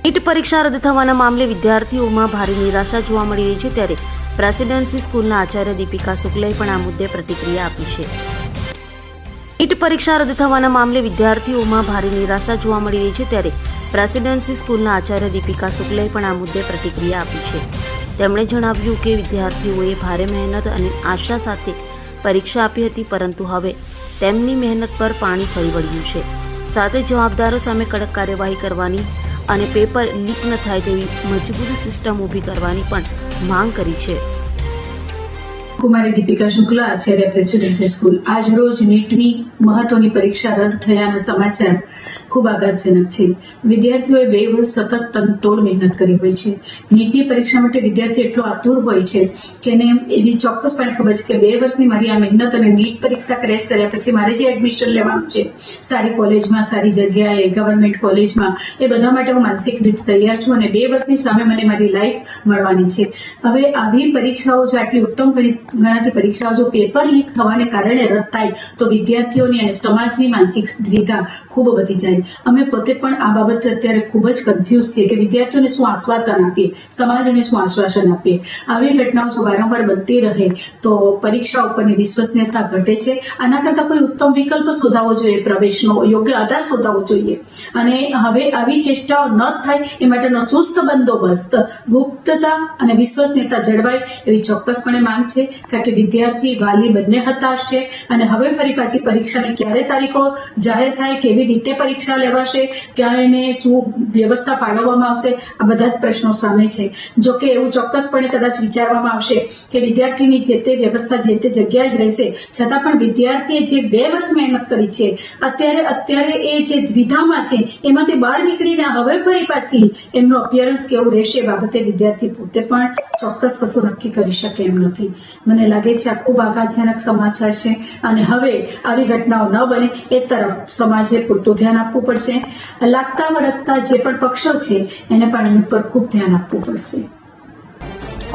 NEET પરીક્ષા રદ થવાના મામલે વિદ્યાર્થીઓમાં ભારે નિરાશા જોવા મળી રહી છે, ત્યારે પ્રેસિડેન્સી સ્કૂલના આચાર્ય દીપિકા શુક્લાએ પણ આ મુદ્દે પ્રતિક્રિયા આપી છે. નીટ પરીક્ષા રદ થવાના મામલે વિદ્યાર્થીઓમાં ભારે નિરાશા જોવા મળી રહી છે, ત્યારે પ્રેસિડેન્સી સ્કૂલના આચાર્ય દીપિકા શુક્લાએ પણ આ મુદ્દે પ્રતિક્રિયા આપી છે. તેમણે જણાવ્યું કે વિદ્યાર્થીઓએ ભારે મહેનત અને આશા સાથે પરીક્ષા આપી હતી, પરંતુ હવે તેમની મહેનત પર પાણી ફરી વળ્યું છે. સાથે જવાબદારો સામે કડક કાર્યવાહી કરવાની અને પેપર લીક ન થાય તેવી મજબૂત સિસ્ટમ ઊભી કરવાની પણ માંગ કરી છે. કુમારી દીપિકા શુક્લા, આચાર્ય પ્રેસિડેન્સી સ્કૂલ. આજ રોજ નીટની મહત્વની પરીક્ષા રદ થયાના સમાચાર ખૂબ આઘાતજનક છે. વિદ્યાર્થીઓએ 2 વર્ષ સતત તનતોડ મહેનત કરી હોય છે. નીટની પરીક્ષા માટે વિદ્યાર્થી એટલો આતુર હોય છે કે એને એવી ચોક્કસપણે ખબર છે કે 2 વર્ષની મારી આ મહેનત અને નીટ પરીક્ષા ક્રેશ કર્યા પછી મારે જે એડમિશન લેવાનું છે સારી કોલેજમાં, સારી જગ્યાએ, ગવર્મેન્ટ કોલેજમાં, એ બધા માટે હું માનસિક રીતે તૈયાર છું અને 2 વર્ષની સામે મને મારી લાઈફ મળવાની છે. હવે આવી પરીક્ષાઓ જો આટલી ઉત્તમ ગણાતી પરીક્ષાઓ જો પેપર લીક થવાને કારણે રદ થાય તો વિદ્યાર્થીઓની અને સમાજની માનસિક દ્વિધા ખૂબ વધી જાય. અમે પોતે પણ આ બાબતે અત્યારે ખૂબ જ કન્ફ્યુઝ છીએ કે વિદ્યાર્થીઓને શું આશ્વાસન આપીએ, સમાજને શું આશ્વાસન આપીએ. આવી ઘટનાઓ જો વારંવાર બનતી રહે તો પરીક્ષા ઉપરની વિશ્વસનીયતા ઘટે છે. આના કરતાં કોઈ ઉત્તમ વિકલ્પ શોધાવવો જોઈએ, પ્રવેશનો યોગ્ય આધાર શોધાવવો જોઈએ અને હવે આવી ચેષ્ટાઓ ન થાય એ માટેનો ચુસ્ત બંદોબસ્ત, ગુપ્તતા અને વિશ્વસનીયતા જળવાય એવી ચોક્કસપણે માંગ છે. કારણ કે વિદ્યાર્થી, વાલી બંને હતાશ છે અને હવે ફરી પાછી પરીક્ષાની ક્યારે તારીખો જાહેર થાય, કેવી રીતે પરીક્ષા લેવાશે, ક્યાં એને શું વ્યવસ્થા ફાળવવામાં આવશે, આ બધા જ પ્રશ્નો સામે છે. જો કે એવું ચોક્કસપણે કદાચ વિચારવામાં આવશે કે વિદ્યાર્થીની જે તે વ્યવસ્થા જે તે જગ્યાએ જ રહેશે, છતાં પણ વિદ્યાર્થીએ જે 2 વર્ષ મહેનત કરી છે અત્યારે એ જે દ્વિધામાં છે એમાંથી બહાર નીકળીને હવે ફરી પાછી એમનું અપિયરન્સ કેવું રહેશે એ બાબતે વિદ્યાર્થી પોતે પણ ચોક્કસ કશું નક્કી કરી શકે એમ નથી. મને લાગે છે આ ખૂબ આઘાતજનક સમાચાર છે અને હવે આવી ઘટનાઓ ન બને એ તરફ સમાજે પૂરતું ધ્યાન આપવું પડશે. લાગતા વળગતા જે પણ પક્ષો છે એને પણ એની પર ખૂબ ધ્યાન આપવું પડશે.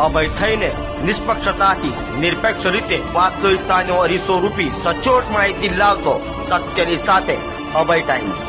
અભય થઈને નિષ્પક્ષતાથી નિરપેક્ષ રીતે વાસ્તવિકતાનો અરીસો રૂપી સચોટ માહિતી લાવતો સત્યની સાથે અભય ટાઈમ્સ.